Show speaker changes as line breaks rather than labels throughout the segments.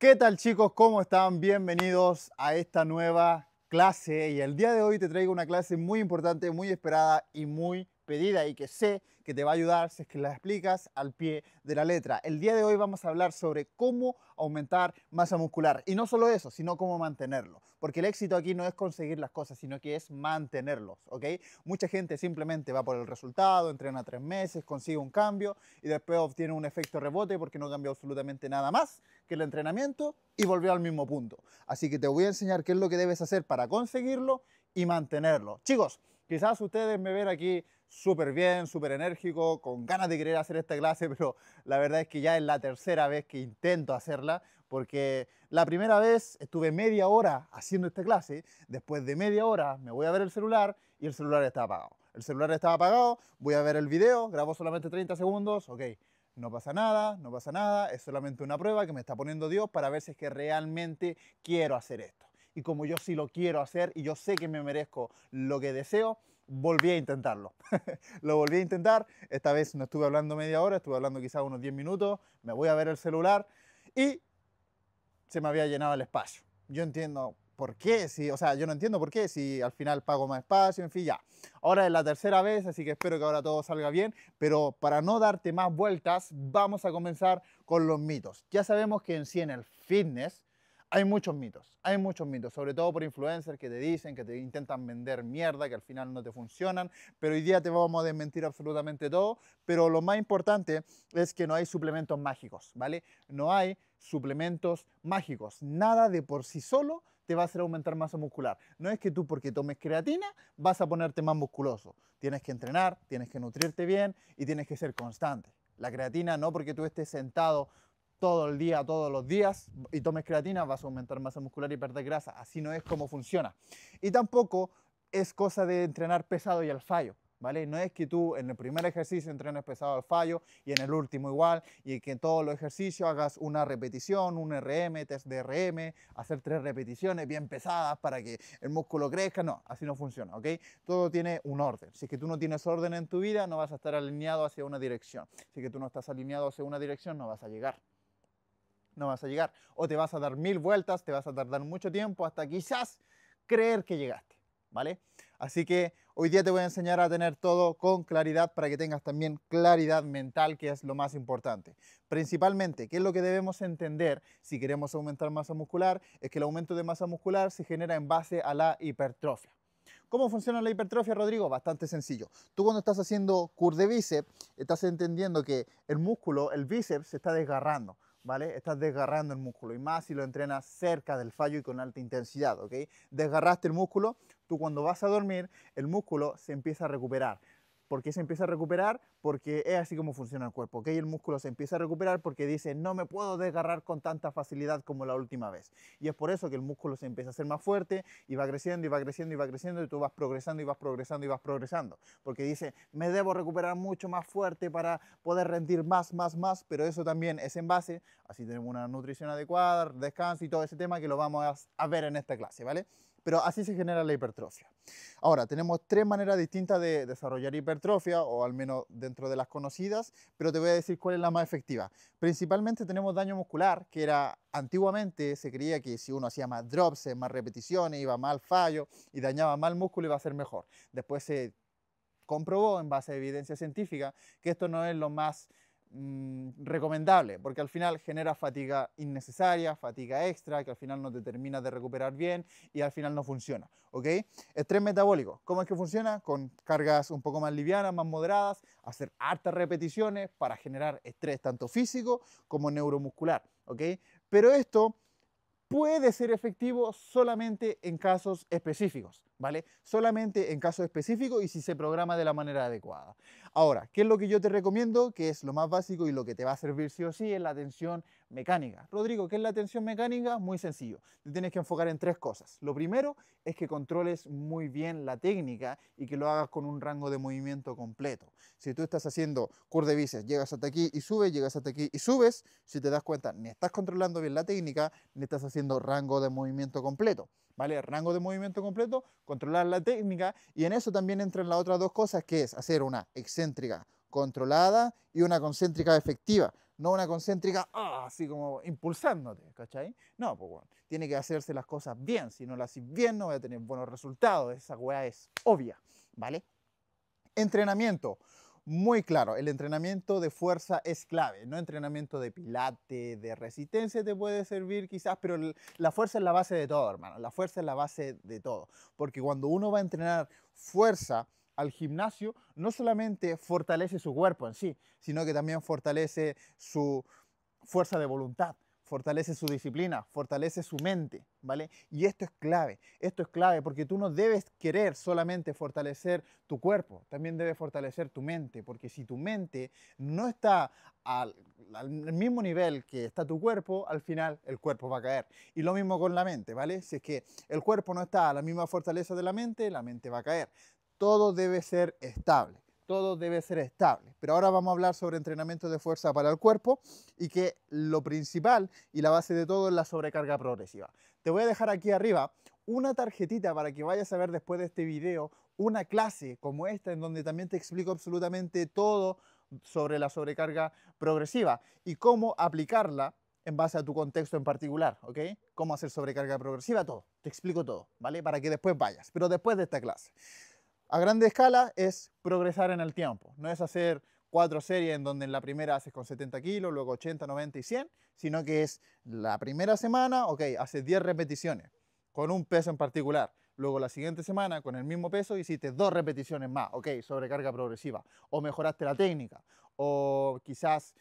¿Qué tal, chicos? ¿Cómo están? Bienvenidos a esta nueva clase. Y el día de hoy te traigo una clase muy importante, muy esperada y muy pedida, y que sé que te va a ayudar si es que la explicas al pie de la letra. El día de hoy vamos a hablar sobre cómo aumentar masa muscular. Y no solo eso, sino cómo mantenerlo. Porque el éxito aquí no es conseguir las cosas, sino que es mantenerlos, ¿ok? Mucha gente simplemente va por el resultado, entrena 3 meses, consigue un cambio y después obtiene un efecto rebote porque no cambió absolutamente nada más que el entrenamiento y volvió al mismo punto. Así que te voy a enseñar qué es lo que debes hacer para conseguirlo y mantenerlo. Chicos, quizás ustedes me ven aquí súper bien, súper enérgico, con ganas de querer hacer esta clase, pero la verdad es que ya es la tercera vez que intento hacerla, porque la primera vez estuve media hora haciendo esta clase, después de media hora me voy a ver el celular y el celular está apagado. El celular estaba apagado, voy a ver el video, grabo solamente 30 segundos, ok. No pasa nada, no pasa nada, es solamente una prueba que me está poniendo Dios para ver si es que realmente quiero hacer esto. Y como yo sí lo quiero hacer y yo sé que me merezco lo que deseo, volví a intentarlo. Lo volví a intentar, esta vez no estuve hablando media hora, estuve hablando quizás unos 10 minutos, me voy a ver el celular y se me había llenado el espacio. Yo entiendo por qué, si, o sea, yo no entiendo por qué, si al final pago más espacio, en fin, ya. Ahora es la tercera vez, así que espero que ahora todo salga bien, pero para no darte más vueltas, vamos a comenzar con los mitos. Ya sabemos que en sí en el fitness hay muchos mitos, sobre todo por influencers que te dicen, que te intentan vender mierda, que al final no te funcionan, pero hoy día te vamos a desmentir absolutamente todo, pero lo más importante es que no hay suplementos mágicos, ¿vale? No hay suplementos mágicos, nada de por sí solo te va a hacer aumentar masa muscular. No es que tú porque tomes creatina vas a ponerte más musculoso. Tienes que entrenar, tienes que nutrirte bien y tienes que ser constante. La creatina no porque tú estés sentado todo el día, todos los días y tomes creatina vas a aumentar masa muscular y perder grasa. Así no es como funciona. Y tampoco es cosa de entrenar pesado y al fallo. ¿Vale? No es que tú en el primer ejercicio entrenes pesado al fallo y en el último igual y que en todos los ejercicios hagas una repetición, un RM, test de RM, hacer 3 repeticiones bien pesadas para que el músculo crezca. No, así no funciona, ¿ok? Todo tiene un orden. Si es que tú no tienes orden en tu vida, no vas a estar alineado hacia una dirección. Si es que tú no estás alineado hacia una dirección, no vas a llegar. No vas a llegar. O te vas a dar 1000 vueltas, te vas a tardar mucho tiempo hasta quizás creer que llegaste, ¿vale? Así que hoy día te voy a enseñar a tener todo con claridad para que tengas también claridad mental, que es lo más importante. Principalmente, ¿qué es lo que debemos entender si queremos aumentar masa muscular? Es que el aumento de masa muscular se genera en base a la hipertrofia. ¿Cómo funciona la hipertrofia, Rodrigo? Bastante sencillo. Tú cuando estás haciendo curl de bíceps, estás entendiendo que el músculo, el bíceps, se está desgarrando, ¿vale? Estás desgarrando el músculo y más si lo entrenas cerca del fallo y con alta intensidad, ¿ok? Desgarraste el músculo, tú cuando vas a dormir, el músculo se empieza a recuperar. ¿Por qué se empieza a recuperar? Porque es así como funciona el cuerpo, ¿ok? El músculo se empieza a recuperar porque dice, no me puedo desgarrar con tanta facilidad como la última vez. Y es por eso que el músculo se empieza a hacer más fuerte y va creciendo y va creciendo y va creciendo y tú vas progresando y vas progresando y vas progresando. Porque dice, me debo recuperar mucho más fuerte para poder rendir más, pero eso también es en base, así tenemos una nutrición adecuada, descanso y todo ese tema que lo vamos a ver en esta clase, ¿vale? Pero así se genera la hipertrofia. Ahora, tenemos 3 maneras distintas de desarrollar hipertrofia, o al menos dentro de las conocidas, pero te voy a decir cuál es la más efectiva. Principalmente tenemos daño muscular, que era antiguamente se creía que si uno hacía más drops, más repeticiones, iba más al fallo y dañaba más el músculo, iba a ser mejor. Después se comprobó en base a evidencia científica que esto no es lo más recomendable, porque al final genera fatiga innecesaria, fatiga extra, que al final no te terminas de recuperar bien y al final no funciona, ¿ok? Estrés metabólico, ¿cómo es que funciona? Con cargas un poco más livianas, más moderadas, hacer hartas repeticiones para generar estrés tanto físico como neuromuscular, ¿ok? Pero esto puede ser efectivo solamente en casos específicos, ¿vale? Solamente en casos específicos y si se programa de la manera adecuada. Ahora, ¿qué es lo que yo te recomiendo? Que es lo más básico y lo que te va a servir sí o sí, es la tensión mecánica. Rodrigo, ¿qué es la tensión mecánica? Muy sencillo. Te tienes que enfocar en 3 cosas. Lo primero es que controles muy bien la técnica y que lo hagas con un rango de movimiento completo. Si tú estás haciendo curl de bíceps, llegas hasta aquí y subes, llegas hasta aquí y subes, si te das cuenta, ni estás controlando bien la técnica, ni estás haciendo rango de movimiento completo. ¿Vale? Rango de movimiento completo, controlar la técnica, y en eso también entran las otras 2 cosas, que es hacer una excéntrica controlada y una concéntrica efectiva. no una concéntrica así como impulsándote, ¿cachai? No, pues bueno, tiene que hacerse las cosas bien, si no las haces bien no voy a tener buenos resultados, esa weá es obvia, ¿vale? Entrenamiento. Muy claro, el entrenamiento de fuerza es clave, no entrenamiento de pilates, de resistencia te puede servir quizás, pero la fuerza es la base de todo, hermano, la fuerza es la base de todo, porque cuando uno va a entrenar fuerza al gimnasio, no solamente fortalece su cuerpo en sí, sino que también fortalece su fuerza de voluntad, fortalece su disciplina, fortalece su mente, ¿vale? Y esto es clave porque tú no debes querer solamente fortalecer tu cuerpo, también debes fortalecer tu mente, porque si tu mente no está al mismo nivel que está tu cuerpo, al final el cuerpo va a caer. Y lo mismo con la mente, ¿vale? Si es que el cuerpo no está a la misma fortaleza de la mente va a caer. Todo debe ser estable. Todo debe ser estable. Pero ahora vamos a hablar sobre entrenamiento de fuerza para el cuerpo y que lo principal y la base de todo es la sobrecarga progresiva. Te voy a dejar aquí arriba una tarjetita para que vayas a ver después de este video una clase como esta en donde también te explico absolutamente todo sobre la sobrecarga progresiva y cómo aplicarla en base a tu contexto en particular, ¿ok? Cómo hacer sobrecarga progresiva, todo. Te explico todo, ¿vale? Para que después vayas, pero después de esta clase. A grande escala es progresar en el tiempo, no es hacer 4 series en donde en la primera haces con 70 kilos, luego 80, 90 y 100, sino que es la primera semana, ok, haces 10 repeticiones con un peso en particular. Luego la siguiente semana con el mismo peso hiciste 2 repeticiones más, ok, sobrecarga progresiva. O mejoraste la técnica, o quizás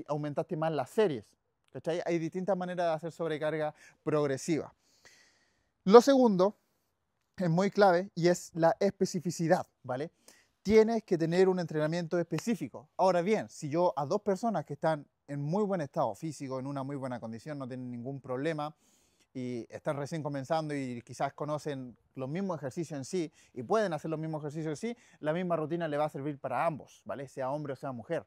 aumentaste más las series. ¿Cachai? Hay distintas maneras de hacer sobrecarga progresiva. Lo segundo es muy clave y es la especificidad, ¿vale? Tienes que tener un entrenamiento específico. Ahora bien, si yo a 2 personas que están en muy buen estado físico, en una muy buena condición, no tienen ningún problema y están recién comenzando y quizás conocen los mismos ejercicios en sí y pueden hacer los mismos ejercicios en sí, la misma rutina le va a servir para ambos, ¿vale? Sea hombre o sea mujer.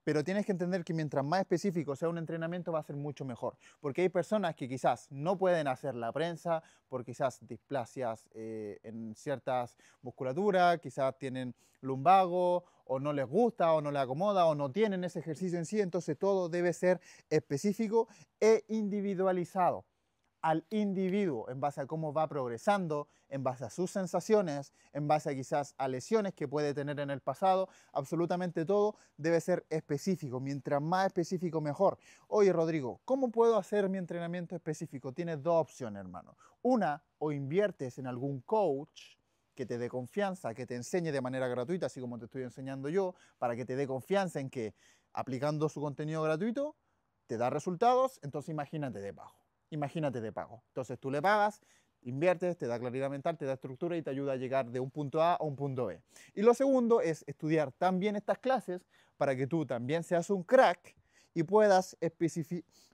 Pero tienes que entender que mientras más específico sea un entrenamiento va a ser mucho mejor. Porque hay personas que quizás no pueden hacer la prensa por quizás displasias en ciertas musculaturas, quizás tienen lumbago o no les gusta o no les acomoda o no tienen ese ejercicio en sí. Entonces todo debe ser específico e individualizado al individuo en base a cómo va progresando, en base a sus sensaciones, en base a quizás a lesiones que puede tener en el pasado, absolutamente todo debe ser específico. Mientras más específico, mejor. Oye, Rodrigo, ¿cómo puedo hacer mi entrenamiento específico? Tienes dos opciones, hermano. Una, o inviertes en algún coach que te dé confianza, que te enseñe de manera gratuita, así como te estoy enseñando yo, para que te dé confianza en que aplicando su contenido gratuito te da resultados, entonces imagínate de pago. Imagínate de pago. Entonces tú le pagas, inviertes, te da claridad mental, te da estructura y te ayuda a llegar de un punto A a un punto B. Y lo segundo es estudiar también estas clases para que tú también seas un crack y puedas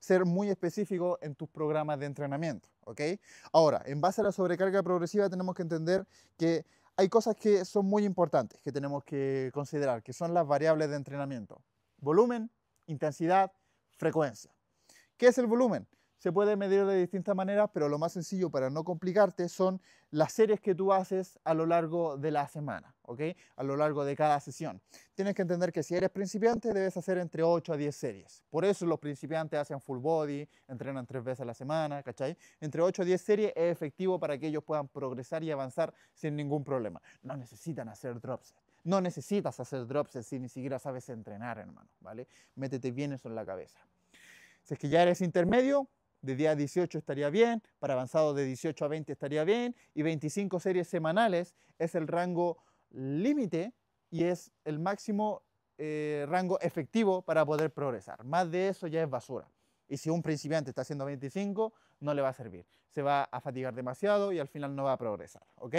ser muy específico en tus programas de entrenamiento, ¿ok? Ahora, en base a la sobrecarga progresiva tenemos que entender que hay cosas que son muy importantes que tenemos que considerar, que son las variables de entrenamiento. Volumen, intensidad, frecuencia. ¿Qué es el volumen? Se puede medir de distintas maneras, pero lo más sencillo para no complicarte son las series que tú haces a lo largo de la semana, ¿ok? A lo largo de cada sesión. Tienes que entender que si eres principiante debes hacer entre 8 a 10 series. Por eso los principiantes hacen full body, entrenan 3 veces a la semana, ¿cachai? Entre 8 a 10 series es efectivo para que ellos puedan progresar y avanzar sin ningún problema. No necesitan hacer drop set. No necesitas hacer drop set si ni siquiera sabes entrenar, hermano, ¿vale? Métete bien eso en la cabeza. Si es que ya eres intermedio, de día 18 estaría bien, para avanzado de 18 a 20 estaría bien, y 25 series semanales es el rango límite y es el máximo rango efectivo para poder progresar. Más de eso ya es basura. Y si un principiante está haciendo 25, no le va a servir. Se va a fatigar demasiado y al final no va a progresar, ¿ok?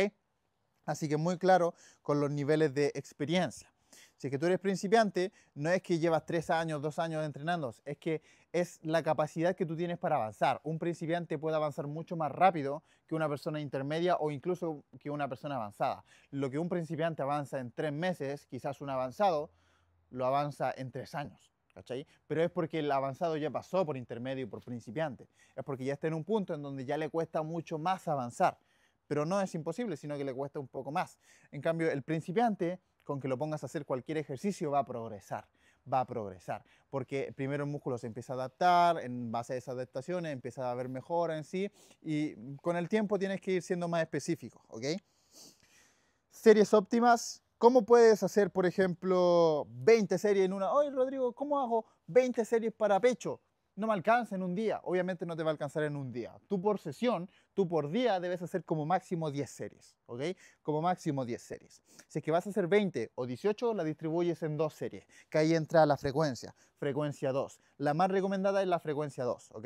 Así que muy claro con los niveles de experiencia. Si es que tú eres principiante, no es que llevas 3 años, 2 años entrenando, es que es la capacidad que tú tienes para avanzar. Un principiante puede avanzar mucho más rápido que una persona intermedia o incluso que una persona avanzada. Lo que un principiante avanza en 3 meses, quizás un avanzado lo avanza en 3 años. ¿Cachai? Pero es porque el avanzado ya pasó por intermedio y por principiante. Es porque ya está en un punto en donde ya le cuesta mucho más avanzar. Pero no es imposible, sino que le cuesta un poco más. En cambio, el principiante, con que lo pongas a hacer cualquier ejercicio, va a progresar. va a progresar, porque primero el músculo se empieza a adaptar, en base a esas adaptaciones empieza a haber mejora en sí, y con el tiempo tienes que ir siendo más específico, ¿ok? Series óptimas. ¿Cómo puedes hacer, por ejemplo, 20 series en una? Oye, Rodrigo, ¿cómo hago 20 series para pecho? No me alcanza en un día. Obviamente no te va a alcanzar en un día. Tú por sesión, tú por día debes hacer como máximo 10 series, ¿ok? Como máximo 10 series. Si es que vas a hacer 20 o 18, la distribuyes en dos series, que ahí entra la frecuencia, frecuencia 2. La más recomendada es la frecuencia 2, ¿ok?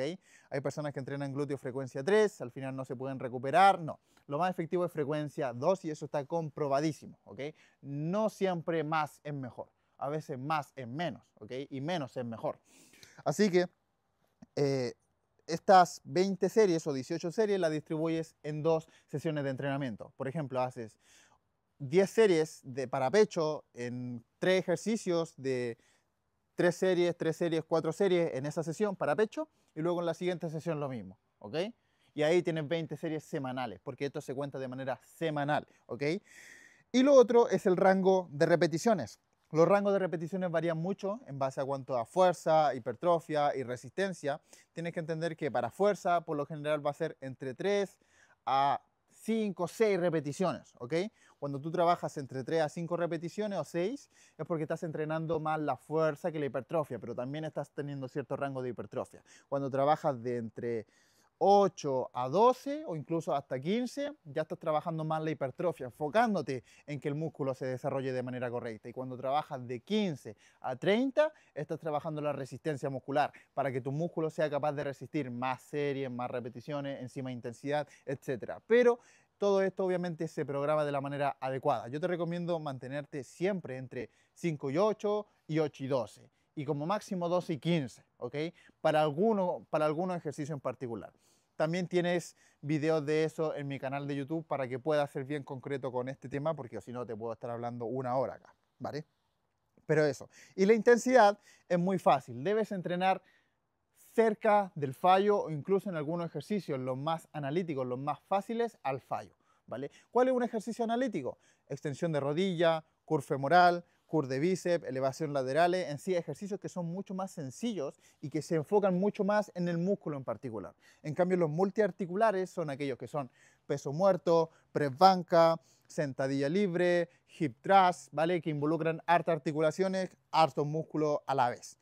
Hay personas que entrenan glúteo frecuencia 3, al final no se pueden recuperar, no. Lo más efectivo es frecuencia 2 y eso está comprobadísimo, ¿ok? No siempre más es mejor, a veces más es menos, ¿ok? Y menos es mejor. Así que estas 20 series o 18 series las distribuyes en dos sesiones de entrenamiento. Por ejemplo, haces 10 series para pecho en 3 ejercicios de 3 series, 4 series en esa sesión para pecho y luego en la siguiente sesión lo mismo, ¿ok? Y ahí tienes 20 series semanales, porque esto se cuenta de manera semanal, ¿ok? Y lo otro es el rango de repeticiones. Los rangos de repeticiones varían mucho en base a cuanto a fuerza, hipertrofia y resistencia. Tienes que entender que para fuerza, por lo general, va a ser entre 3 a 5, 6 repeticiones, ¿ok? Cuando tú trabajas entre 3 a 5 repeticiones o 6, es porque estás entrenando más la fuerza que la hipertrofia, pero también estás teniendo cierto rango de hipertrofia. Cuando trabajas de entre 8 a 12 o incluso hasta 15, ya estás trabajando más la hipertrofia, enfocándote en que el músculo se desarrolle de manera correcta. Y cuando trabajas de 15 a 30, estás trabajando la resistencia muscular para que tu músculo sea capaz de resistir más series, más repeticiones, encima intensidad, etc. Pero todo esto obviamente se programa de la manera adecuada. Yo te recomiendo mantenerte siempre entre 5 y 8 y 8 y 12. Y como máximo 12 y 15, ¿ok? Para algunos ejercicios en particular. También tienes videos de eso en mi canal de YouTube para que puedas ser bien concreto con este tema, porque si no te puedo estar hablando una hora acá, ¿vale? Pero eso. Y la intensidad es muy fácil. Debes entrenar cerca del fallo o incluso en algunos ejercicios, los más analíticos, los más fáciles, al fallo, ¿vale? ¿Cuál es un ejercicio analítico? Extensión de rodilla, curl femoral, curl de bíceps, elevación laterales, en sí ejercicios que son mucho más sencillos y que se enfocan mucho más en el músculo en particular. En cambio, los multiarticulares son aquellos que son peso muerto, press banca, sentadilla libre, hip thrust, ¿vale? Que involucran hartas articulaciones, hartos músculos a la vez,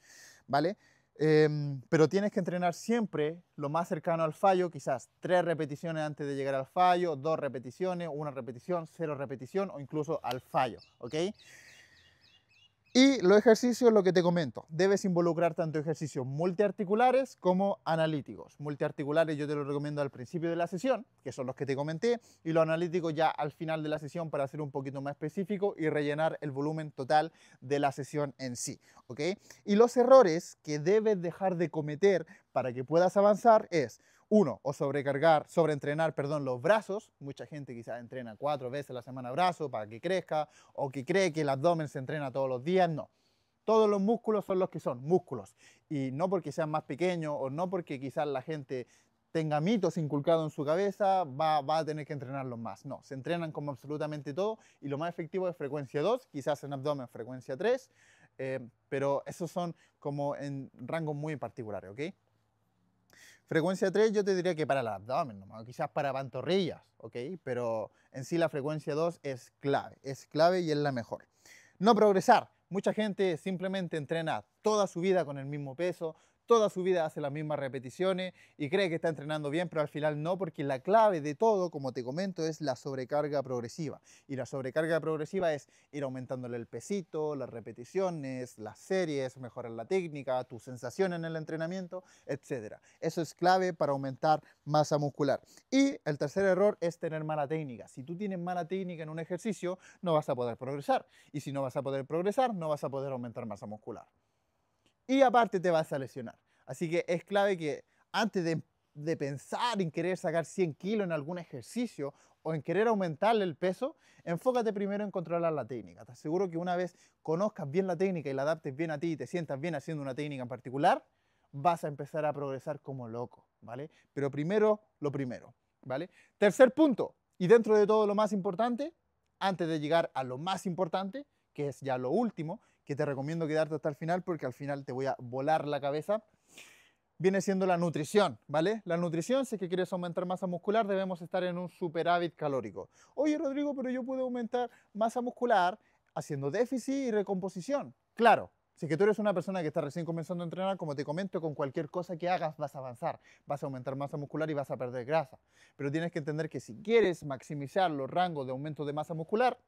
¿vale? Pero tienes que entrenar siempre lo más cercano al fallo, quizás 3 repeticiones antes de llegar al fallo, 2 repeticiones, 1 repetición, 0 repetición o incluso al fallo, ¿ok? Y los ejercicios, lo que te comento, debes involucrar tanto ejercicios multiarticulares como analíticos. Multiarticulares yo te los recomiendo al principio de la sesión, que son los que te comenté, y los analíticos ya al final de la sesión para ser un poquito más específico y rellenar el volumen total de la sesión en sí, ¿ok? Y los errores que debes dejar de cometer para que puedas avanzar es: uno, o sobreentrenar, perdón, los brazos. Mucha gente quizás entrena 4 veces a la semana brazos para que crezca, o que cree que el abdomen se entrena todos los días. No. Todos los músculos son los que son músculos. Y no porque sean más pequeños o no porque quizás la gente tenga mitos inculcados en su cabeza, va a tener que entrenarlos más. No, se entrenan como absolutamente todo y lo más efectivo es frecuencia 2, quizás en abdomen frecuencia 3, pero esos son como en rangos muy particulares, ¿ok? Frecuencia 3 yo te diría que para el abdomen, nomás, quizás para pantorrillas, ¿ok? Pero en sí la frecuencia 2 es clave y es la mejor. No progresar. Mucha gente simplemente entrena toda su vida con el mismo peso, toda su vida hace las mismas repeticiones y cree que está entrenando bien, pero al final no, porque la clave de todo, como te comento, es la sobrecarga progresiva. Y la sobrecarga progresiva es ir aumentándole el pesito, las repeticiones, las series, mejorar la técnica, tu sensación en el entrenamiento, etc. Eso es clave para aumentar masa muscular. Y el tercer error es tener mala técnica. Si tú tienes mala técnica en un ejercicio, no vas a poder progresar. Y si no vas a poder progresar, no vas a poder aumentar masa muscular. Y aparte te vas a lesionar. Así que es clave que antes de pensar en querer sacar 100 kilos en algún ejercicio o en querer aumentarle el peso, enfócate primero en controlar la técnica. Te aseguro que una vez conozcas bien la técnica y la adaptes bien a ti y te sientas bien haciendo una técnica en particular, vas a empezar a progresar como loco, ¿vale? Pero primero, lo primero, ¿vale? Tercer punto, y dentro de todo lo más importante, antes de llegar a lo más importante, que es ya lo último, que te recomiendo quedarte hasta el final porque al final te voy a volar la cabeza, viene siendo la nutrición, ¿vale? La nutrición, si es que quieres aumentar masa muscular, debemos estar en un superávit calórico. Oye, Rodrigo, pero yo puedo aumentar masa muscular haciendo déficit y recomposición. Claro, si es que tú eres una persona que está recién comenzando a entrenar, como te comento, con cualquier cosa que hagas vas a avanzar, vas a aumentar masa muscular y vas a perder grasa. Pero tienes que entender que si quieres maximizar los rangos de aumento de masa muscular,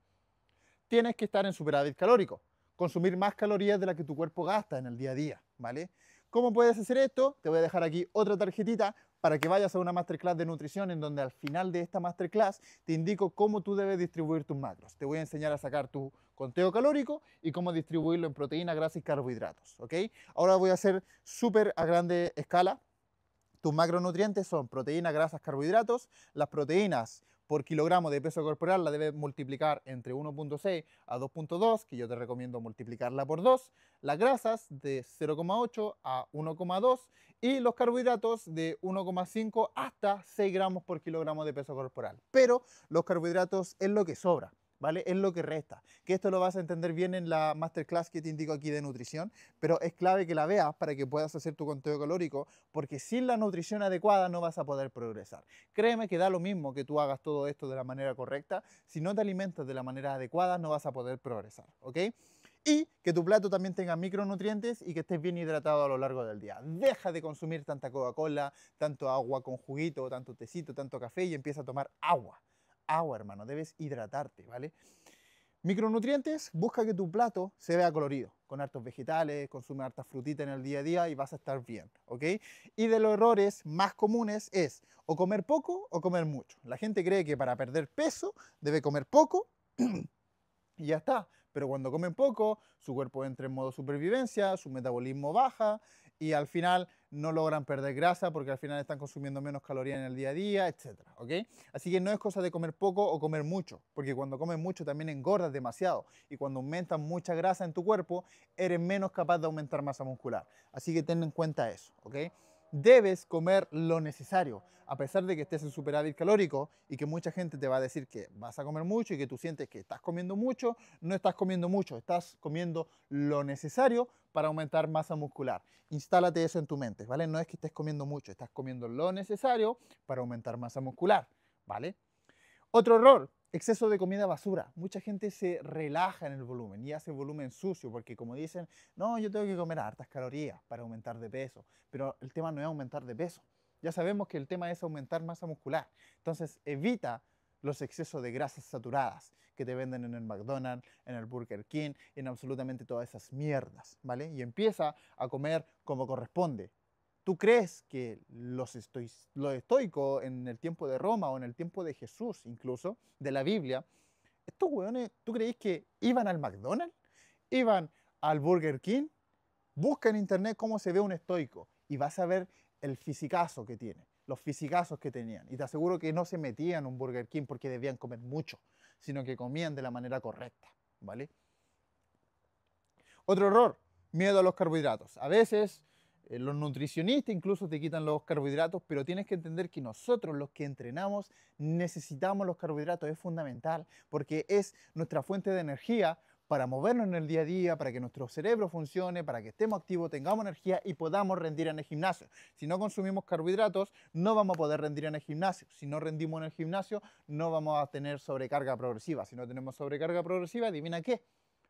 tienes que estar en superávit calórico, consumir más calorías de las que tu cuerpo gasta en el día a día, ¿vale? ¿Cómo puedes hacer esto? Te voy a dejar aquí otra tarjetita para que vayas a una masterclass de nutrición en donde al final de esta masterclass te indico cómo tú debes distribuir tus macros. Te voy a enseñar a sacar tu conteo calórico y cómo distribuirlo en proteína, grasa y carbohidratos, ¿ok? Ahora voy a hacer súper a grande escala. Tus macronutrientes son proteínas, grasas, carbohidratos. Las proteínas por kilogramo de peso corporal la debes multiplicar entre 1.6 a 2.2, que yo te recomiendo multiplicarla por 2. Las grasas de 0,8 a 1,2 y los carbohidratos de 1,5 hasta 6 gramos por kilogramo de peso corporal. Pero los carbohidratos es lo que sobra, ¿vale? Es lo que resta. Que esto lo vas a entender bien en la masterclass que te indico aquí de nutrición, pero es clave que la veas para que puedas hacer tu conteo calórico, porque sin la nutrición adecuada no vas a poder progresar. Créeme que da lo mismo que tú hagas todo esto de la manera correcta, si no te alimentas de la manera adecuada no vas a poder progresar, ¿ok? Y que tu plato también tenga micronutrientes y que estés bien hidratado a lo largo del día. Deja de consumir tanta Coca-Cola, tanto agua con juguito, tanto tecito, tanto café y empieza a tomar agua. Agua, hermano, debes hidratarte, ¿vale? Micronutrientes, busca que tu plato se vea colorido, con hartos vegetales, consume hartas frutitas en el día a día y vas a estar bien, ¿ok? Y de los errores más comunes es o comer poco o comer mucho. La gente cree que para perder peso debe comer poco y ya está. Pero cuando comen poco, su cuerpo entra en modo supervivencia, su metabolismo baja y al final no logran perder grasa porque al final están consumiendo menos calorías en el día a día, etcétera, ¿ok? Así que no es cosa de comer poco o comer mucho, porque cuando comes mucho también engordas demasiado y cuando aumentas mucha grasa en tu cuerpo, eres menos capaz de aumentar masa muscular. Así que ten en cuenta eso, ¿ok? Debes comer lo necesario, a pesar de que estés en superávit calórico y que mucha gente te va a decir que vas a comer mucho y que tú sientes que estás comiendo mucho, no estás comiendo mucho, estás comiendo lo necesario para aumentar masa muscular. Instálate eso en tu mente, ¿vale? No es que estés comiendo mucho, estás comiendo lo necesario para aumentar masa muscular, ¿vale? Otro error, exceso de comida basura. Mucha gente se relaja en el volumen y hace volumen sucio porque como dicen, no, yo tengo que comer hartas calorías para aumentar de peso, pero el tema no es aumentar de peso. Ya sabemos que el tema es aumentar masa muscular. Entonces evita los excesos de grasas saturadas que te venden en el McDonald's, en el Burger King, en absolutamente todas esas mierdas, ¿vale? Y empieza a comer como corresponde. ¿Tú crees que los estoicos en el tiempo de Roma o en el tiempo de Jesús incluso, de la Biblia, estos hueones, ¿tú creéis que iban al McDonald's? ¿Iban al Burger King? Busca en internet cómo se ve un estoico y vas a ver el fisicazo que tiene, los fisicazos que tenían. Y te aseguro que no se metían en un Burger King porque debían comer mucho, sino que comían de la manera correcta, ¿vale? Otro error, miedo a los carbohidratos. A veces los nutricionistas incluso te quitan los carbohidratos, pero tienes que entender que nosotros los que entrenamos necesitamos los carbohidratos, es fundamental, porque es nuestra fuente de energía para movernos en el día a día, para que nuestro cerebro funcione, para que estemos activos, tengamos energía y podamos rendir en el gimnasio. Si no consumimos carbohidratos, no vamos a poder rendir en el gimnasio. Si no rendimos en el gimnasio, no vamos a tener sobrecarga progresiva. Si no tenemos sobrecarga progresiva, adivina qué,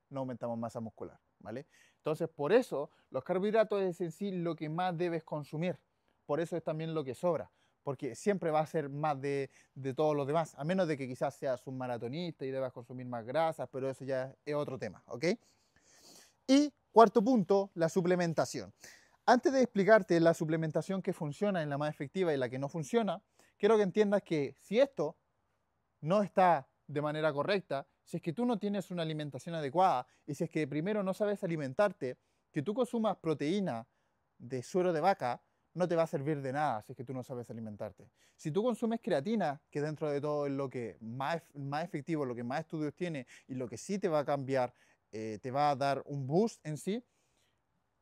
no aumentamos masa muscular, ¿vale? Entonces, por eso, los carbohidratos es en sí lo que más debes consumir. Por eso es también lo que sobra, porque siempre va a ser más de todos los demás, a menos de que quizás seas un maratonista y debas consumir más grasas, pero eso ya es otro tema, ¿ok? Y cuarto punto, la suplementación. Antes de explicarte la suplementación que funciona en la más efectiva y la que no funciona, quiero que entiendas que si esto no está de manera correcta, si es que tú no tienes una alimentación adecuada y si es que primero no sabes alimentarte, que tú consumas proteína de suero de vaca no te va a servir de nada si es que tú no sabes alimentarte. Si tú consumes creatina, que dentro de todo es lo que más efectivo, lo que más estudios tiene y lo que sí te va a cambiar, te va a dar un boost en sí,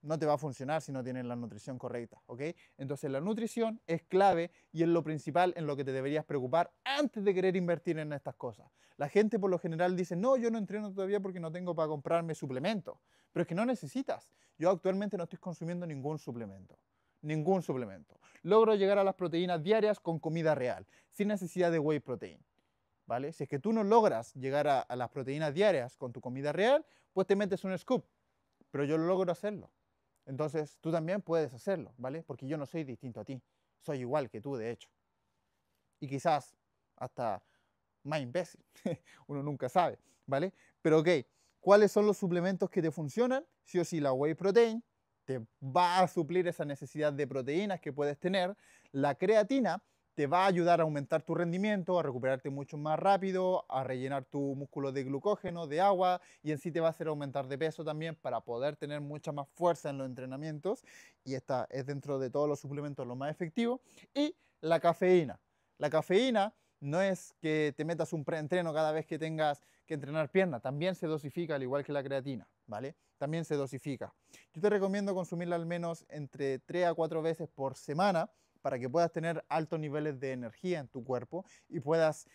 no te va a funcionar si no tienes la nutrición correcta, ¿ok? Entonces la nutrición es clave y es lo principal en lo que te deberías preocupar antes de querer invertir en estas cosas. La gente por lo general dice, no, yo no entreno todavía porque no tengo para comprarme suplementos, pero es que no necesitas. Yo actualmente no estoy consumiendo ningún suplemento. Ningún suplemento. Logro llegar a las proteínas diarias con comida real, sin necesidad de whey protein. ¿Vale? Si es que tú no logras llegar a las proteínas diarias con tu comida real, pues te metes un scoop, pero yo logro hacerlo. Entonces tú también puedes hacerlo, ¿vale? Porque yo no soy distinto a ti, soy igual que tú, de hecho. Y quizás hasta más imbécil, uno nunca sabe, ¿vale? Pero ok, ¿cuáles son los suplementos que te funcionan? Sí o sí, la whey protein te va a suplir esa necesidad de proteínas que puedes tener. La creatina te va a ayudar a aumentar tu rendimiento, a recuperarte mucho más rápido, a rellenar tu músculo de glucógeno, de agua, y en sí te va a hacer aumentar de peso también para poder tener mucha más fuerza en los entrenamientos. Y esta es dentro de todos los suplementos lo más efectivo. Y la cafeína. La cafeína no es que te metas un preentreno cada vez que tengas que entrenar pierna, también se dosifica al igual que la creatina, ¿vale? También se dosifica. Yo te recomiendo consumirla al menos entre 3 a 4 veces por semana para que puedas tener altos niveles de energía en tu cuerpo y puedas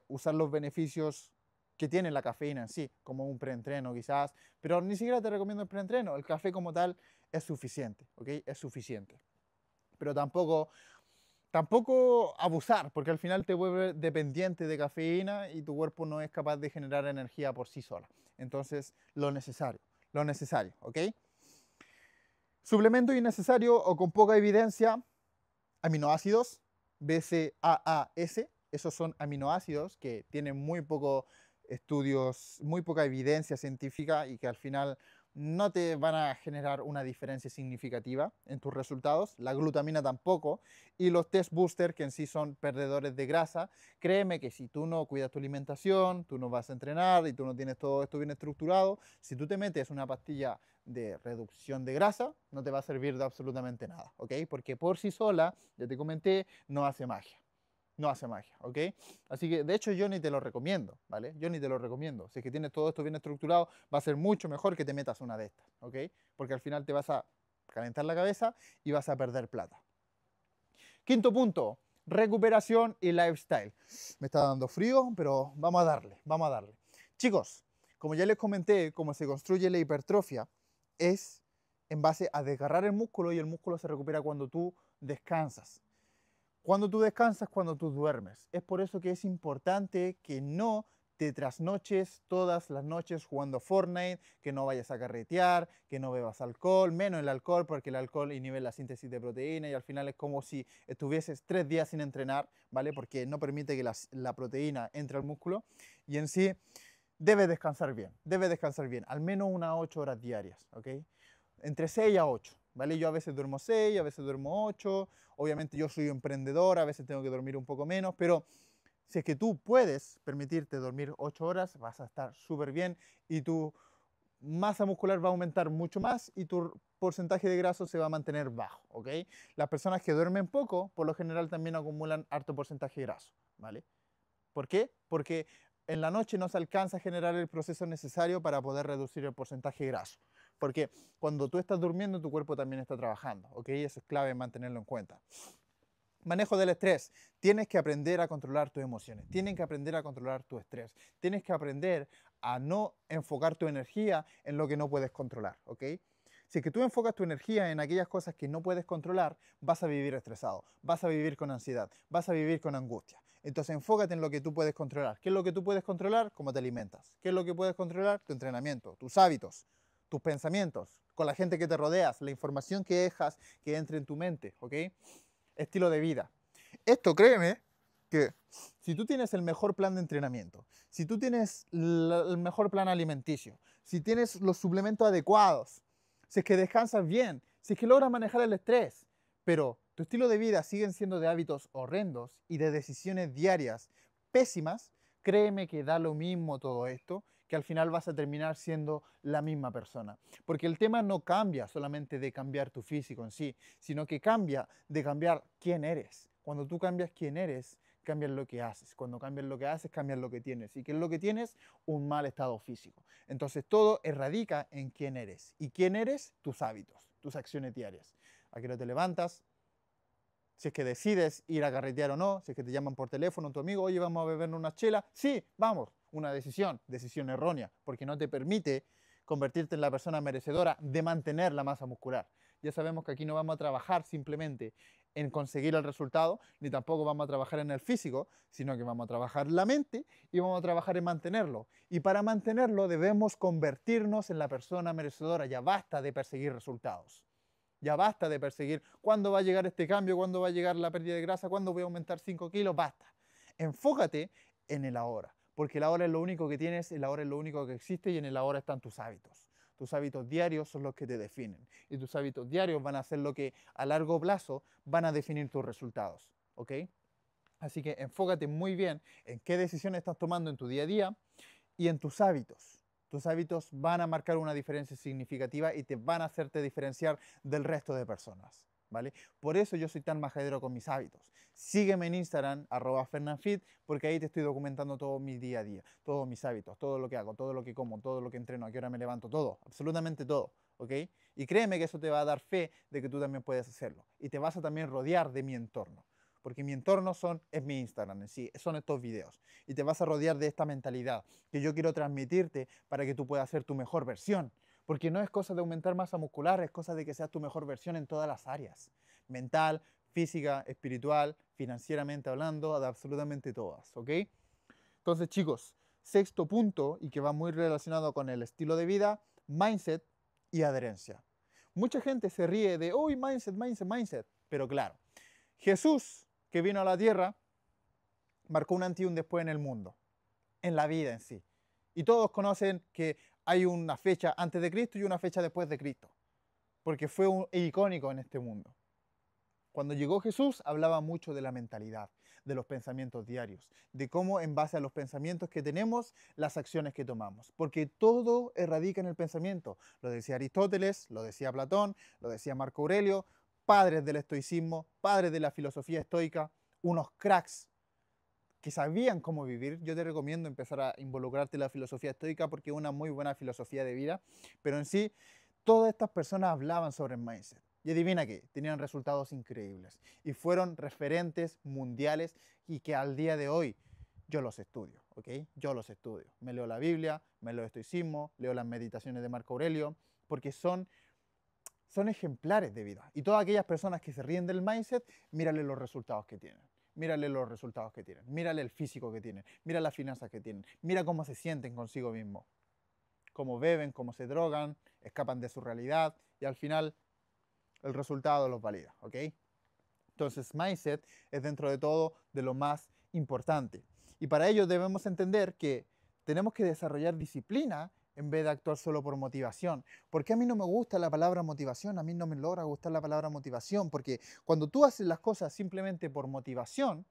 usar los beneficios que tiene la cafeína en sí, como un preentreno quizás, pero ni siquiera te recomiendo el preentreno, el café como tal es suficiente, ¿ok? Es suficiente. Pero tampoco abusar, porque al final te vuelve dependiente de cafeína y tu cuerpo no es capaz de generar energía por sí sola. Entonces, lo necesario, ¿ok? Suplemento innecesario o con poca evidencia, aminoácidos, BCAAS, esos son aminoácidos que tienen muy pocos estudios, muy poca evidencia científica y que al final no te van a generar una diferencia significativa en tus resultados, la glutamina tampoco, y los test booster que en sí son perdedores de grasa, créeme que si tú no cuidas tu alimentación, tú no vas a entrenar y tú no tienes todo esto bien estructurado, si tú te metes una pastilla de reducción de grasa, no te va a servir de absolutamente nada, ¿ok? Porque por sí sola, ya te comenté, no hace magia. No hace magia, ¿ok? Así que, de hecho, yo ni te lo recomiendo, ¿vale? Yo ni te lo recomiendo. Si es que tienes todo esto bien estructurado, va a ser mucho mejor que te metas una de estas, ¿ok? Porque al final te vas a calentar la cabeza y vas a perder plata. Quinto punto, recuperación y lifestyle. Me está dando frío, pero vamos a darle, vamos a darle. Chicos, como ya les comenté, cómo se construye la hipertrofia es en base a desgarrar el músculo y el músculo se recupera cuando tú descansas. Cuando tú descansas, cuando tú duermes. Es por eso que es importante que no te trasnoches todas las noches jugando Fortnite, que no vayas a carretear, que no bebas alcohol, menos el alcohol, porque el alcohol inhibe la síntesis de proteína y al final es como si estuvieses 3 días sin entrenar, ¿vale? Porque no permite que la proteína entre al músculo y en sí debe descansar bien, al menos unas 8 horas diarias, ¿ok? Entre 6 a 8, ¿vale? Yo a veces duermo 6, a veces duermo 8, obviamente yo soy emprendedor, a veces tengo que dormir un poco menos, pero si es que tú puedes permitirte dormir 8 horas, vas a estar súper bien y tu masa muscular va a aumentar mucho más y tu porcentaje de grasa se va a mantener bajo, ¿ok? Las personas que duermen poco, por lo general también acumulan harto porcentaje de graso, ¿vale? ¿Por qué? Porque en la noche no se alcanza a generar el proceso necesario para poder reducir el porcentaje graso. Porque cuando tú estás durmiendo, tu cuerpo también está trabajando, ¿ok? Eso es clave mantenerlo en cuenta. Manejo del estrés. Tienes que aprender a controlar tus emociones. Tienes que aprender a controlar tu estrés. Tienes que aprender a no enfocar tu energía en lo que no puedes controlar, ¿ok? Si es que tú enfocas tu energía en aquellas cosas que no puedes controlar, vas a vivir estresado, vas a vivir con ansiedad, vas a vivir con angustia. Entonces enfócate en lo que tú puedes controlar. ¿Qué es lo que tú puedes controlar? Cómo te alimentas. ¿Qué es lo que puedes controlar? Tu entrenamiento, tus hábitos, tus pensamientos, con la gente que te rodeas, la información que dejas que entre en tu mente, ¿ok? Estilo de vida. Esto, créeme, que si tú tienes el mejor plan de entrenamiento, si tú tienes el mejor plan alimenticio, si tienes los suplementos adecuados, si es que descansas bien, si es que logras manejar el estrés, pero tu estilo de vida siguen siendo de hábitos horrendos y de decisiones diarias pésimas, créeme que da lo mismo todo esto, que al final vas a terminar siendo la misma persona. Porque el tema no cambia solamente de cambiar tu físico en sí, sino que cambia de cambiar quién eres. Cuando tú cambias quién eres, cambias lo que haces. Cuando cambias lo que haces, cambias lo que tienes. ¿Y qué es lo que tienes? Un mal estado físico. Entonces todo radica en quién eres. ¿Y quién eres? Tus hábitos, tus acciones diarias. ¿A qué hora te levantas? Si es que decides ir a carretear o no, si es que te llaman por teléfono tu amigo, oye, vamos a bebernos una chela. Sí, vamos, una decisión errónea, porque no te permite convertirte en la persona merecedora de mantener la masa muscular. Ya sabemos que aquí no vamos a trabajar simplemente en conseguir el resultado, ni tampoco vamos a trabajar en el físico, sino que vamos a trabajar la mente y vamos a trabajar en mantenerlo. Y para mantenerlo debemos convertirnos en la persona merecedora. Ya basta de perseguir resultados. Ya basta de perseguir cuándo va a llegar este cambio, cuándo va a llegar la pérdida de grasa, cuándo voy a aumentar 5 kilos, basta. Enfócate en el ahora, porque el ahora es lo único que tienes, el ahora es lo único que existe y en el ahora están tus hábitos. Tus hábitos diarios son los que te definen y tus hábitos diarios van a ser lo que a largo plazo van a definir tus resultados, ¿ok? Así que enfócate muy bien en qué decisiones estás tomando en tu día a día y en tus hábitos. Tus hábitos van a marcar una diferencia significativa y te van a hacerte diferenciar del resto de personas, ¿vale? Por eso yo soy tan majadero con mis hábitos. Sígueme en Instagram, @fernanfit, porque ahí te estoy documentando todo mi día a día, todos mis hábitos, todo lo que hago, todo lo que como, todo lo que entreno, a qué hora me levanto, todo, absolutamente todo, ¿ok? Y créeme que eso te va a dar fe de que tú también puedes hacerlo. Y te vas a también rodear de mi entorno, porque mi entorno es mi Instagram en sí, son estos videos. Y te vas a rodear de esta mentalidad que yo quiero transmitirte para que tú puedas ser tu mejor versión. Porque no es cosa de aumentar masa muscular, es cosa de que seas tu mejor versión en todas las áreas. Mental, física, espiritual, financieramente hablando, de absolutamente todas, ¿ok? Entonces, chicos, sexto punto, y que va muy relacionado con el estilo de vida, mindset y adherencia. Mucha gente se ríe de, uy, mindset, mindset, mindset. Pero claro, Jesús, que vino a la tierra, marcó un antes y un después en el mundo, en la vida en sí. Y todos conocen que hay una fecha antes de Cristo y una fecha después de Cristo, porque fue icónico en este mundo. Cuando llegó Jesús hablaba mucho de la mentalidad, de los pensamientos diarios, de cómo en base a los pensamientos que tenemos, las acciones que tomamos, porque todo radica en el pensamiento. Lo decía Aristóteles, lo decía Platón, lo decía Marco Aurelio, padres del estoicismo, padres de la filosofía estoica, unos cracks que sabían cómo vivir. Yo te recomiendo empezar a involucrarte en la filosofía estoica porque es una muy buena filosofía de vida, pero en sí, todas estas personas hablaban sobre el mindset. Y adivina qué, tenían resultados increíbles y fueron referentes mundiales y que al día de hoy yo los estudio, ¿ok? Yo los estudio. Me leo la Biblia, me leo estoicismo, leo las meditaciones de Marco Aurelio, porque son ejemplares de vida. Y todas aquellas personas que se ríen del mindset, mírale los resultados que tienen. Mírale los resultados que tienen. Mírale el físico que tienen. Mira las finanzas que tienen. Mira cómo se sienten consigo mismos. Cómo beben, cómo se drogan, escapan de su realidad y al final el resultado los valida, ¿ok? Entonces, mindset es dentro de todo de lo más importante. Y para ello debemos entender que tenemos que desarrollar disciplina en vez de actuar solo por motivación. ¿Por qué a mí no me gusta la palabra motivación? A mí no me logra gustar la palabra motivación, porque cuando tú haces las cosas simplemente por motivación,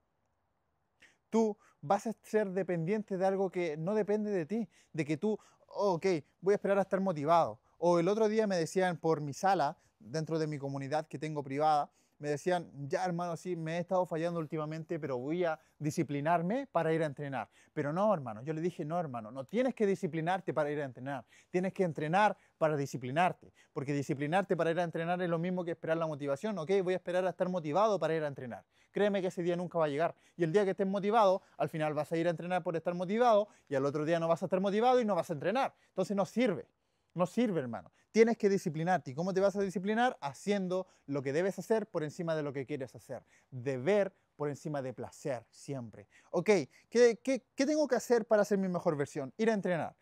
tú vas a ser dependiente de algo que no depende de ti, de que tú, oh, ok, voy a esperar a estar motivado. O el otro día me decían por mi sala, dentro de mi comunidad que tengo privada, me decían, ya hermano, sí, me he estado fallando últimamente, pero voy a disciplinarme para ir a entrenar. Pero no, hermano, yo le dije, no, hermano, no tienes que disciplinarte para ir a entrenar, tienes que entrenar para disciplinarte, porque disciplinarte para ir a entrenar es lo mismo que esperar la motivación, ok, voy a esperar a estar motivado para ir a entrenar. Créeme que ese día nunca va a llegar. Y el día que estés motivado, al final vas a ir a entrenar por estar motivado y al otro día no vas a estar motivado y no vas a entrenar. Entonces no sirve. No sirve, hermano. Tienes que disciplinarte. ¿Y cómo te vas a disciplinar? Haciendo lo que debes hacer por encima de lo que quieres hacer. Deber por encima de placer, siempre. Ok, ¿qué tengo que hacer para ser mi mejor versión? Ir a entrenar.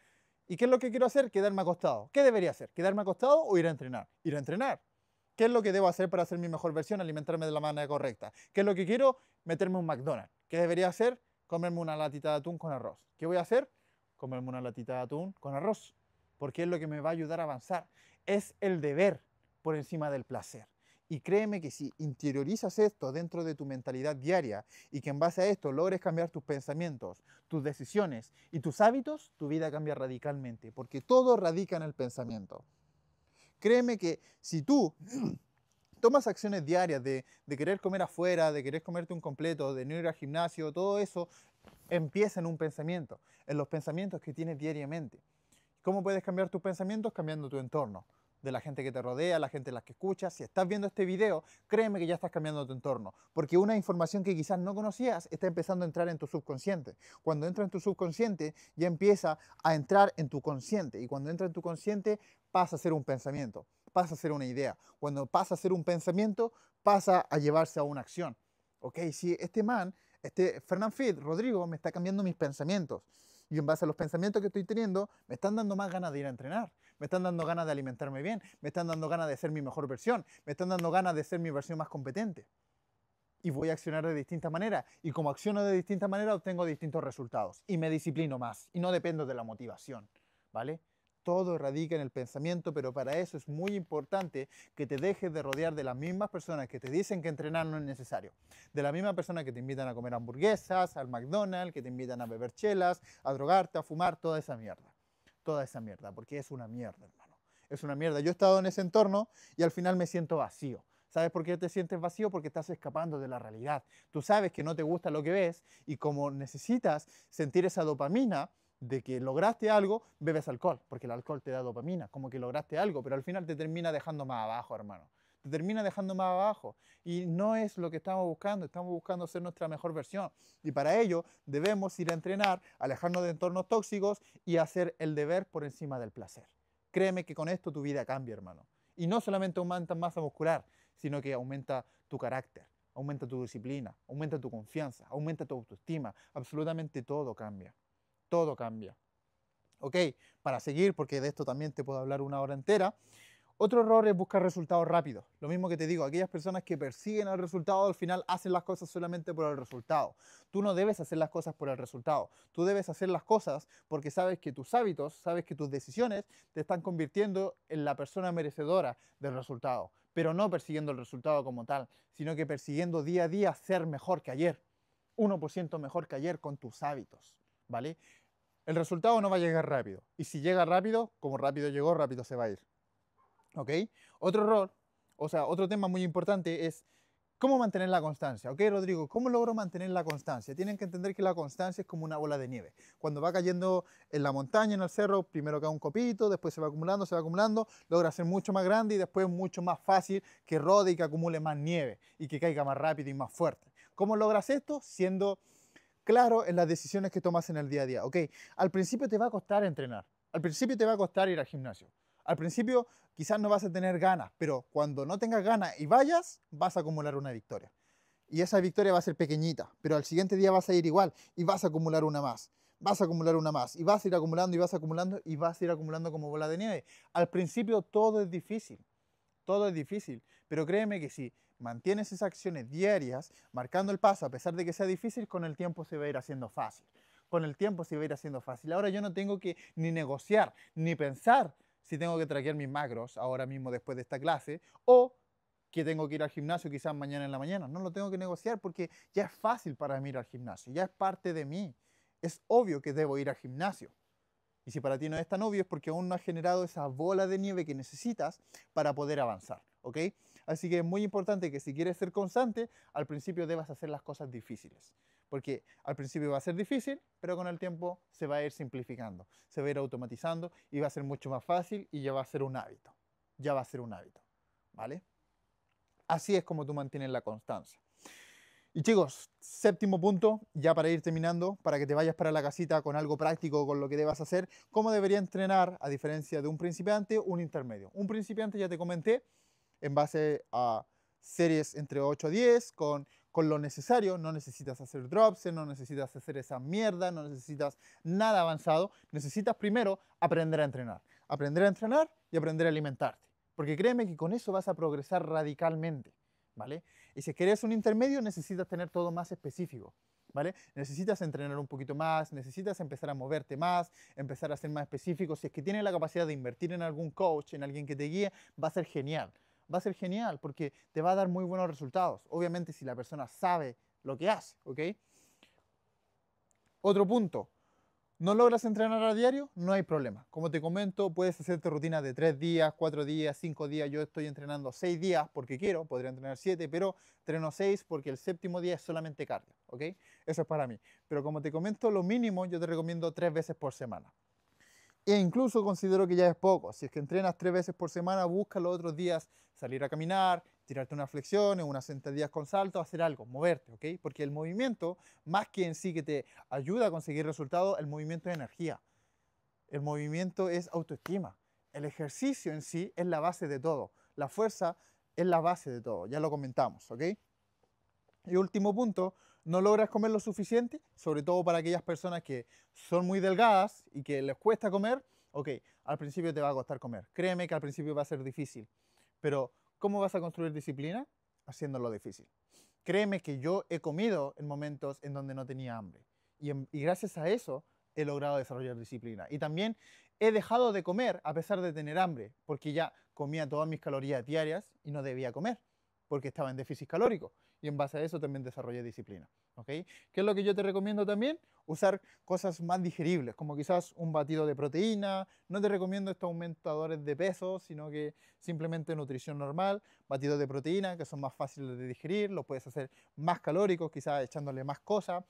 ¿Y qué es lo que quiero hacer? Quedarme acostado. ¿Qué debería hacer? ¿Quedarme acostado o ir a entrenar? Ir a entrenar. ¿Qué es lo que debo hacer para ser mi mejor versión? Alimentarme de la manera correcta. ¿Qué es lo que quiero? Meterme un McDonald's. ¿Qué debería hacer? Comerme una latita de atún con arroz. ¿Qué voy a hacer? Comerme una latita de atún con arroz. Porque es lo que me va a ayudar a avanzar. Es el deber por encima del placer. Y créeme que si interiorizas esto dentro de tu mentalidad diaria y que en base a esto logres cambiar tus pensamientos, tus decisiones y tus hábitos, tu vida cambia radicalmente. Porque todo radica en el pensamiento. Créeme que si tú tomas acciones diarias de querer comer afuera, de querer comerte un completo, de no ir al gimnasio, todo eso empieza en un pensamiento, en los pensamientos que tienes diariamente. ¿Cómo puedes cambiar tus pensamientos? Cambiando tu entorno, de la gente que te rodea, la gente a la que escuchas. Si estás viendo este video, créeme que ya estás cambiando tu entorno, porque una información que quizás no conocías está empezando a entrar en tu subconsciente. Cuando entra en tu subconsciente, ya empieza a entrar en tu consciente, y cuando entra en tu consciente, pasa a ser un pensamiento, pasa a ser una idea. Cuando pasa a ser un pensamiento, pasa a llevarse a una acción. Ok, si este Fernand Fit, Rodrigo, me está cambiando mis pensamientos. Y en base a los pensamientos que estoy teniendo, me están dando más ganas de ir a entrenar, me están dando ganas de alimentarme bien, me están dando ganas de ser mi mejor versión, me están dando ganas de ser mi versión más competente. Y voy a accionar de distintas maneras. Y como acciono de distintas maneras, obtengo distintos resultados. Y me disciplino más. Y no dependo de la motivación. ¿Vale? Todo radica en el pensamiento, pero para eso es muy importante que te dejes de rodear de las mismas personas que te dicen que entrenar no es necesario. De las mismas personas que te invitan a comer hamburguesas, al McDonald's, que te invitan a beber chelas, a drogarte, a fumar, toda esa mierda. Toda esa mierda, porque es una mierda, hermano. Es una mierda. Yo he estado en ese entorno y al final me siento vacío. ¿Sabes por qué te sientes vacío? Porque estás escapando de la realidad. Tú sabes que no te gusta lo que ves y como necesitas sentir esa dopamina de que lograste algo, bebes alcohol, porque el alcohol te da dopamina, como que lograste algo, pero al final te termina dejando más abajo, hermano. Te termina dejando más abajo. Y no es lo que estamos buscando ser nuestra mejor versión. Y para ello debemos ir a entrenar, alejarnos de entornos tóxicos y hacer el deber por encima del placer. Créeme que con esto tu vida cambia, hermano. Y no solamente aumenta masa muscular, sino que aumenta tu carácter, aumenta tu disciplina, aumenta tu confianza, aumenta tu autoestima. Absolutamente todo cambia. Todo cambia. Ok, para seguir, porque de esto también te puedo hablar una hora entera. Otro error es buscar resultados rápidos. Lo mismo que te digo, aquellas personas que persiguen el resultado al final hacen las cosas solamente por el resultado. Tú no debes hacer las cosas por el resultado. Tú debes hacer las cosas porque sabes que tus hábitos, sabes que tus decisiones te están convirtiendo en la persona merecedora del resultado. Pero no persiguiendo el resultado como tal, sino que persiguiendo día a día ser mejor que ayer. 1% mejor que ayer con tus hábitos. ¿Vale? El resultado no va a llegar rápido. Y si llega rápido, como rápido llegó, rápido se va a ir. ¿Ok? Otro error, o sea, otro tema muy importante es cómo mantener la constancia. ¿Ok, Rodrigo? ¿Cómo logro mantener la constancia? Tienen que entender que la constancia es como una bola de nieve. Cuando va cayendo en la montaña, en el cerro, primero cae un copito, después se va acumulando, logra ser mucho más grande y después mucho más fácil que rode y que acumule más nieve y que caiga más rápido y más fuerte. ¿Cómo logras esto? Siendo claro en las decisiones que tomas en el día a día. Ok, al principio te va a costar entrenar, al principio te va a costar ir al gimnasio, al principio quizás no vas a tener ganas, pero cuando no tengas ganas y vayas, vas a acumular una victoria. Y esa victoria va a ser pequeñita, pero al siguiente día vas a ir igual y vas a acumular una más. Vas a acumular una más y vas a ir acumulando y vas acumulando y vas a ir acumulando como bola de nieve. Al principio todo es difícil, pero créeme que si mantienes esas acciones diarias, marcando el paso, a pesar de que sea difícil, con el tiempo se va a ir haciendo fácil. Con el tiempo se va a ir haciendo fácil. Ahora yo no tengo que ni negociar, ni pensar si tengo que traquear mis macros ahora mismo después de esta clase, o que tengo que ir al gimnasio quizás mañana en la mañana. No lo tengo que negociar porque ya es fácil para mí ir al gimnasio, ya es parte de mí. Es obvio que debo ir al gimnasio. Y si para ti no es tan obvio es porque aún no has generado esa bola de nieve que necesitas para poder avanzar, ¿ok? Así que es muy importante que si quieres ser constante, al principio debas hacer las cosas difíciles. Porque al principio va a ser difícil, pero con el tiempo se va a ir simplificando, se va a ir automatizando y va a ser mucho más fácil y ya va a ser un hábito. Ya va a ser un hábito, ¿vale? Así es como tú mantienes la constancia. Y chicos, séptimo punto, ya para ir terminando, para que te vayas para la casita con algo práctico, con lo que debas hacer, cómo debería entrenar, a diferencia de un principiante, un intermedio. Un principiante, ya te comenté, en base a series entre 8 a 10, con lo necesario, no necesitas hacer drops, no necesitas hacer esa mierda, no necesitas nada avanzado, necesitas primero aprender a entrenar y aprender a alimentarte, porque créeme que con eso vas a progresar radicalmente, ¿vale? Y si quieres un intermedio, necesitas tener todo más específico, ¿vale? Necesitas entrenar un poquito más, necesitas empezar a moverte más, empezar a ser más específico. Si es que tienes la capacidad de invertir en algún coach, en alguien que te guíe, va a ser genial. Va a ser genial porque te va a dar muy buenos resultados. Obviamente si la persona sabe lo que hace, ¿ok? Otro punto, ¿No logras entrenar a diario? No hay problema. Como te comento, puedes hacerte rutinas de 3 días, 4 días, 5 días. Yo estoy entrenando 6 días porque quiero, podría entrenar 7, pero entreno 6 porque el séptimo día es solamente cardio, ¿ok? Eso es para mí. Pero como te comento, lo mínimo yo te recomiendo 3 veces por semana. E incluso considero que ya es poco. Si es que entrenas 3 veces por semana, busca los otros días salir a caminar, tirarte unas flexiones, unas sentadillas con salto, hacer algo, moverte, ¿ok? Porque el movimiento, más que en sí que te ayuda a conseguir resultados, el movimiento es energía. El movimiento es autoestima. El ejercicio en sí es la base de todo. La fuerza es la base de todo. Ya lo comentamos, ¿ok? Y último punto, no logras comer lo suficiente, sobre todo para aquellas personas que son muy delgadas y que les cuesta comer, ok, al principio te va a costar comer. Créeme que al principio va a ser difícil, pero ¿cómo vas a construir disciplina? Haciéndolo difícil. Créeme que yo he comido en momentos en donde no tenía hambre y gracias a eso he logrado desarrollar disciplina. Y también he dejado de comer a pesar de tener hambre, porque ya comía todas mis calorías diarias y no debía comer, porque estaba en déficit calórico. Y en base a eso también desarrollé disciplina. ¿Ok? ¿Qué es lo que yo te recomiendo también? Usar cosas más digeribles, como quizás un batido de proteína. No te recomiendo estos aumentadores de peso, sino que simplemente nutrición normal, batidos de proteína, que son más fáciles de digerir, los puedes hacer más calóricos, quizás echándole más cosas.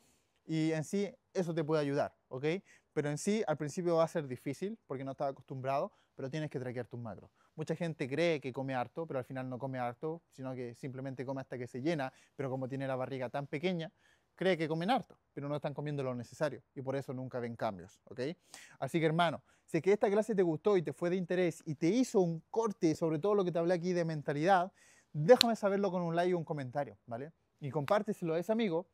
Y en sí, eso te puede ayudar, ¿ok? Pero en sí, al principio va a ser difícil, porque no estás acostumbrado, pero tienes que traquear tus macros. Mucha gente cree que come harto, pero al final no come harto, sino que simplemente come hasta que se llena, pero como tiene la barriga tan pequeña, cree que comen harto, pero no están comiendo lo necesario y por eso nunca ven cambios, ¿ok? Así que hermano, si es que esta clase te gustó y te fue de interés y te hizo un corte sobre todo lo que te hablé aquí de mentalidad, déjame saberlo con un like y un comentario, ¿vale? Y compárteselo a ese amigo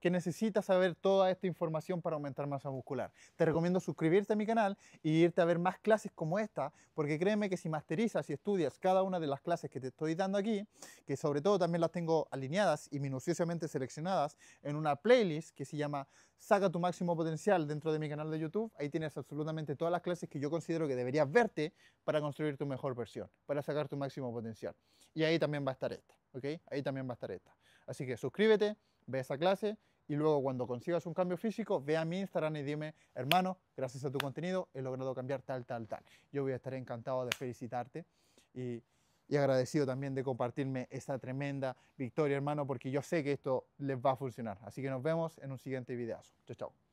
que necesitas saber toda esta información para aumentar masa muscular. Te recomiendo suscribirte a mi canal y irte a ver más clases como esta, porque créeme que si masterizas y estudias cada una de las clases que te estoy dando aquí, que sobre todo también las tengo alineadas y minuciosamente seleccionadas en una playlist que se llama Saca tu máximo potencial dentro de mi canal de YouTube, ahí tienes absolutamente todas las clases que yo considero que deberías verte para construir tu mejor versión, para sacar tu máximo potencial. Y ahí también va a estar esta, ¿ok? Ahí también va a estar esta. Así que suscríbete, ve esa clase y luego cuando consigas un cambio físico, ve a mi Instagram y dime, hermano, gracias a tu contenido he logrado cambiar tal, tal, tal. Yo voy a estar encantado de felicitarte y, y agradecido también de compartirme esa tremenda victoria, hermano, porque yo sé que esto les va a funcionar. Así que nos vemos en un siguiente videazo. Chao, chao.